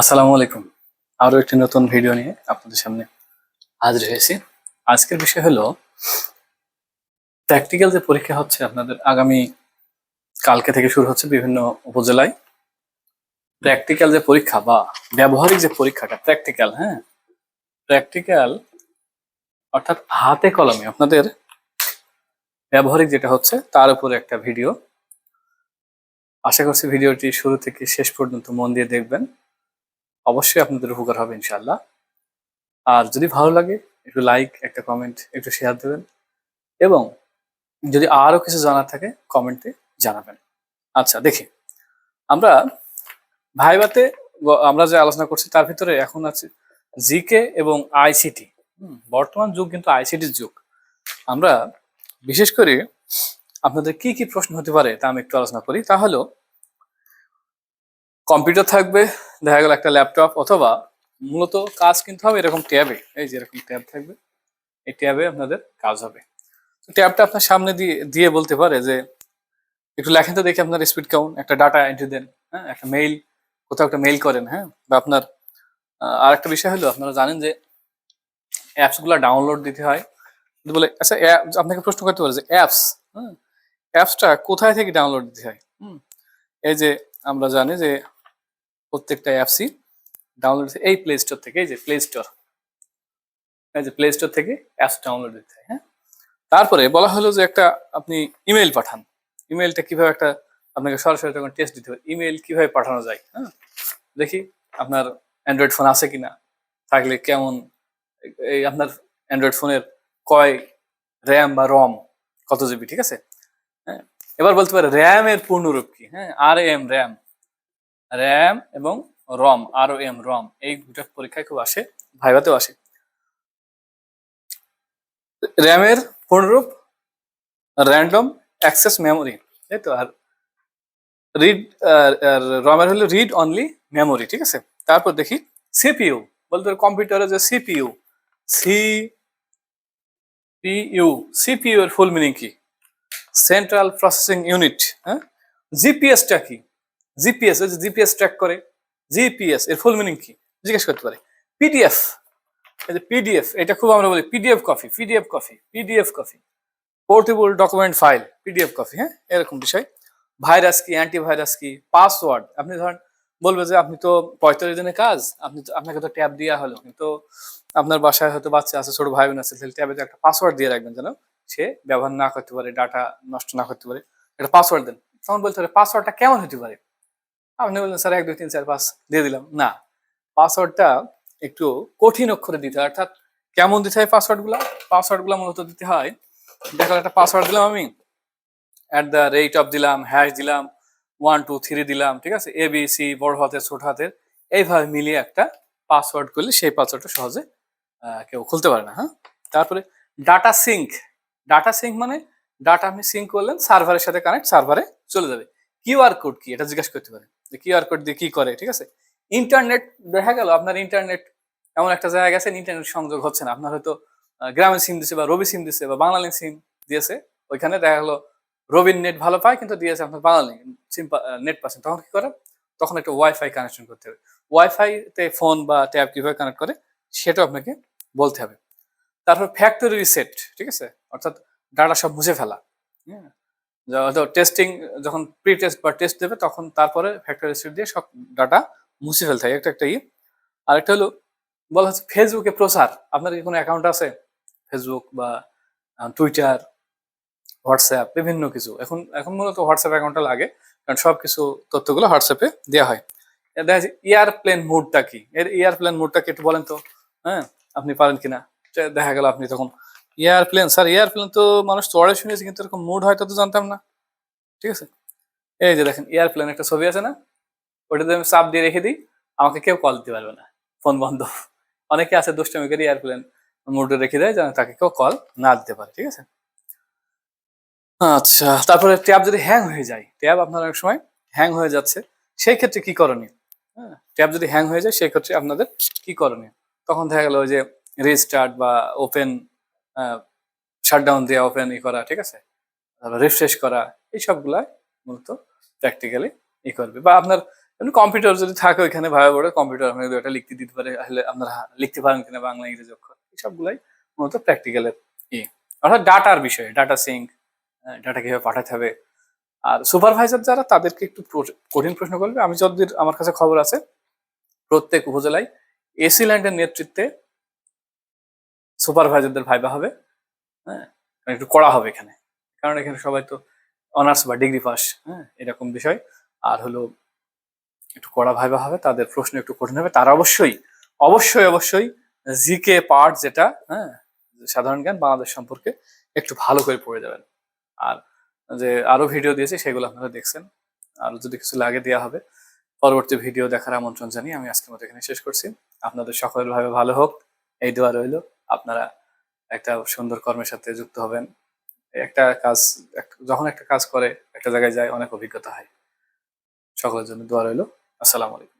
আসসালামু আলাইকুম। আরো একটি নতুন ভিডিও নিয়ে আপনাদের সামনে হাজির হয়েছি। আজকের বিষয় হলো প্র্যাকটিক্যাল যে পরীক্ষা হচ্ছে আপনাদের আগামী কালকে থেকে শুরু হচ্ছে বিভিন্ন উপজেলায়। প্র্যাকটিক্যাল যে পরীক্ষা বা ব্যবহারিক যে পরীক্ষাটা প্র্যাকটিক্যাল, হ্যাঁ, প্র্যাকটিক্যাল অর্থাৎ হাতে কলমে আপনাদের ব্যবহারিক যেটা হচ্ছে তার উপরে একটা ভিডিও। আশা করছি ভিডিওটি শুরু থেকে শেষ পর্যন্ত মন দিয়ে দেখবেন, অবশ্যই আপনাদের উপকার হবে ইনশাআল্লাহ। আর যদি ভালো লাগে একটু লাইক, একটা কমেন্ট, একটু শেয়ার দেবেন এবং যদি আরো কিছু জানার থাকে কমেন্টে জানাবেন। আচ্ছা, দেখি আমরা ভাইভাতে আমরা যে আলোচনা করছি তার ভিতরে এখন আছে জিকে এবং আইসিটি। বর্তমান যুগ কিন্তু আইসিটির যুগ। আমরা বিশেষ করে আপনাদের কি কি প্রশ্ন হতে পারে তা আমি একটু আলোচনা করি। তা হলো কম্পিউটার থাকবে, দেখা গেল একটা ল্যাপটপ, অথবা মূলত কাজ কিন্তু হবে এরকম ট্যাবে। এই যে এরকম ট্যাব থাকবে, এই ট্যাবে আপনাদের কাজ হবে। ট্যাবটা আপনার সামনে দিয়ে দিয়ে বলতে পারে যে একটু লেখেন তো দেখি আপনার স্পিড কেমন, একটা ডাটা এন্ট্রি দেন, হ্যাঁ, একটা মেইল, কোথাও একটা মেইল করেন, হ্যাঁ, বা আপনার আর একটা বিষয় হলো আপনারা জানেন যে অ্যাপস গুলা ডাউনলোড দিতে হয়। বলে আচ্ছা, আপনাকে প্রশ্ন করতে পারে যে অ্যাপস, হ্যাঁ, অ্যাপসটা কোথায় থেকে ডাউনলোড দিতে হয়? এই যে আমরা জানি যে প্রত্যেকটা অ্যাপসই ডাউনলোড এই প্লে স্টোর থেকে, এই যে প্লে স্টোর, এই যে প্লে স্টোর থেকে অ্যাপস ডাউনলোড দিতে হয়, হ্যাঁ। তারপরে বলা হলো যে একটা আপনি ইমেল পাঠান, ইমেলটা কিভাবে একটা আপনাকে সরাসরি তখন টেস্ট দিতে হবে ইমেল কিভাবে পাঠানো যায়, হ্যাঁ। দেখি আপনার অ্যান্ড্রয়েড ফোন আছে কিনা, থাকলে কেমন, এই আপনার অ্যান্ড্রয়েড ফোনের কয় র্যাম বা রম, কত জিবি, ঠিক আছে, হ্যাঁ। এবার বলতে পারে র্যামের পূর্ণরূপ কি, হ্যাঁ, আর এম র্যাম, র্যাম এবং রম, আর ও এম রম, এই দুটা পরীক্ষায় খুব আসে, ভাইভাতেও আসে। র্যামের পূর্ণরূপ র্যান্ডম অ্যাক্সেস মেমোরি, তাই তো। আর রিড, রমের হলো রিড অনলি মেমোরি, ঠিক আছে। তারপর দেখি সিপিইউ, বলতে কম্পিউটারে যে সিপিইউ, সিপিইউ, সিপিইউ এর ফুল মিনিং কি? সেন্ট্রাল প্রসেসিং ইউনিট, হ্যাঁ। জিপিএসটা কি? জিপিএস, ওই যে জিপিএস ট্র্যাক করে, জিপিএস এর ফুল মিনিং কি জিজ্ঞেস করতে পারে। পিডিএফ, এই যে পিডিএফ, এটা খুব আমরা বলি PDF copy, PDF copy, PDF copy, portable document file, PDF copy, হ্যাঁ, এরকম বিষয়। ভাইরাস কি, অ্যান্টিভাইরাস কি, পাসওয়ার্ড, আপনি ধরেন বলবে যে আপনি তো 45 দিনের কাজ, আপনি তো, আপনাকে তো ট্যাব দেওয়া হলো, কিন্তু আপনার বাসায় হয়তো বাচ্চা আছে, ছোট ভাই বোন আছে, ট্যাবে তো একটা পাসওয়ার্ড দিয়ে রাখবেন যেন সে ব্যবহার না করতে পারে, ডাটা নষ্ট না করতে পারে, একটা পাসওয়ার্ড দেন। তখন বলতে পারে পাসওয়ার্ডটা কেমন হতে পারে? আপনি বললেন স্যার 1 2 3 4 5 দিয়ে দিলাম, না, পাসওয়ার্ডটা একটু কঠিন অক্ষরে দিতে হয়। অর্থাৎ কেমন দিতে হয় পাসওয়ার্ড গুলা? পাসওয়ার্ড গুলা মূলত দিতে হয়, দেখো একটা পাসওয়ার্ড দিলাম আমি, অ্যাট দ্য রেট অফ দিলাম, হ্যাশ দিলাম, 1 2 3 দিলাম, ঠিক আছে, এ বি সি বড় হাতের ছোট হাতের, এইভাবে মিলিয়ে একটা পাসওয়ার্ড করলে সেই পাসওয়ার্ডটা সহজে কেউ খুলতে পারে না, হ্যাঁ। তারপরে ডাটা সিঙ্ক, ডাটা সিঙ্ক মানে ডাটা আপনি সিঙ্ক করলেন, সার্ভারের সাথে কানেক্ট, সার্ভারে চলে যাবে। কিউআর কোড কি, এটা জিজ্ঞাসা করতে পারে যে কিউআর কোড দিয়ে কি করে, ঠিক আছে। ইন্টারনেট, দেখা গেল আপনার ইন্টারনেট এমন একটা জায়গায় গেছেন, ইন্টারনেট সংযোগ হচ্ছে না, আপনার হয়তো গ্রামের সিম দিছে বা রবি সিম দিছে বা বাংলালিংক সিম দিয়েছে, ওইখানে দেখা গেলো রবির নেট ভালো পায় কিন্তু দিয়েছে আপনার বাঙালি সিম নেট পাচ্ছেন, তখন কি করে? তখন একটা ওয়াইফাই কানেকশন করতে হবে। ওয়াইফাই তে ফোন বা ট্যাব কিভাবে কানেক্ট করে সেটাও আপনাকে বলতে হবে। তারপর ফ্যাক্টরি রিসেট, ঠিক আছে, অর্থাৎ ডাটা সব মুছে ফেলা, হ্যাঁ। টেস্টিং, যখন প্রি টেস্ট বা টেস্ট দেবে তখন তারপরে ফ্যাক্টরি রিসেট দিয়ে সব ডাটা মুছে ফেলতে হয়, একটা একটা আরেকটা হলো বলা হচ্ছে ফেসবুকে প্রচার, আপনার কি কোনো অ্যাকাউন্ট আছে ফেসবুক বা টুইটার, হোয়াটসঅ্যাপ, বিভিন্ন কিছু, এখন এখন মূলত হোয়াটসঅ্যাপ অ্যাকাউন্টটা লাগে, কারণ সবকিছু তথ্যগুলো হোয়াটসঅ্যাপে দেওয়া হয়। দেখা যাচ্ছে এয়ারপ্লেন মোডটা কি, এর এয়ারপ্লেন মোডটা কি একটু বলেন তো, হ্যাঁ, আপনি পারেন কিনা। দেখা গেল আপনি তখন এয়ারপ্লেন, স্যার এয়ারপ্লেন তো মানুষ চড়ে শুনেছি কিন্তু এরকম মোড হয় তা তো জানতাম না, ঠিক আছে। এই যে দেখেন এয়ারপ্লেন একটা ছবি আছে না, ওটাতে আমি চাপ দিয়ে রেখে দিই, আমাকে কেউ কল দিতে পারবে না, ফোন বন্ধ। অনেকে আছে দুষ্টামি করে এয়ারপ্লেন মোডে রেখে দেয় যেন তাকে কেউ কল না দিতে পারে, ঠিক আছে। আচ্ছা, তারপরে ট্যাব যদি হ্যাং হয়ে যায়, ট্যাব আপনার অনেক সময় হ্যাং হয়ে যাচ্ছে, সেই ক্ষেত্রে কি করণীয়? হ্যাঁ, ট্যাব যদি হ্যাং হয়ে যায় সেই ক্ষেত্রে আপনাদের কি করণীয়? তখন দেখা গেল ওই যে রিস্টার্ট বা ওপেন, শাটডাউন দিয়ে ওপেন করা, ঠিক আছে, রিফ্রেশ করা, এই সবগুলা মূলত প্র্যাকটিক্যালি করবে। বা আপনার এমনি কম্পিউটার যদি থাকে ওইখানে ভাইবা বোর্ডে কম্পিউটার আপনাকে একটা লিখতে দিতে পারে, আসলে আপনারা লিখতে পারেন কিনা বাংলা ইংরেজি অক্ষর, সবগুলাই মূলত প্র্যাকটিক্যালের ই, অর্থাৎ ডাটার বিষয়ে, ডাটা সিঙ্ক, ডাটা কিভাবে পাঠাতে হবে। আর সুপারভাইজার যারা তাদেরকে একটু কঠিন প্রশ্ন করবে। আমি যতদূর আমার কাছে খবর আছে প্রত্যেক উপজেলায় এসি ল্যান্ডের নেতৃত্বে সুপারভাইজারদের ভাইবা হবে। হ্যাঁ, একটু কড়া হবে এখানে, কারণ এখানে সবাই তো অনার্স বা ডিগ্রি পাস, হ্যাঁ এরকম বিষয়। আর হলো একটু কড়া ভাইবা হবে, তাদের প্রশ্ন একটু কঠিন হবে। তারা অবশ্যই অবশ্যই অবশ্যই জিকে পার্ট যেটা, হ্যাঁ সাধারণ জ্ঞান বাংলাদেশ সম্পর্কে একটু ভালো করে পড়ে যাবেন। আর যে আরো ভিডিও দিয়েছি সেগুলো আপনারা দেখছেন, আর যদি কিছু লাগে দেওয়া হবে। পরবর্তী ভিডিও দেখার আমন্ত্রণ জানিয়ে আমি আজকের মতো এখানে শেষ করছি। আপনাদের সকলের ভাবে ভালো হোক এই দোয়া রইল। আপনারা একটা সুন্দর কর্মের সাথে যুক্ত হবেন। একটা কাজ, যখন একটা কাজ করে একটা জায়গায় যায় অনেক অভিজ্ঞতা হয়। সকলের জন্য দোয়া রইল। আসসালামু আলাইকুম।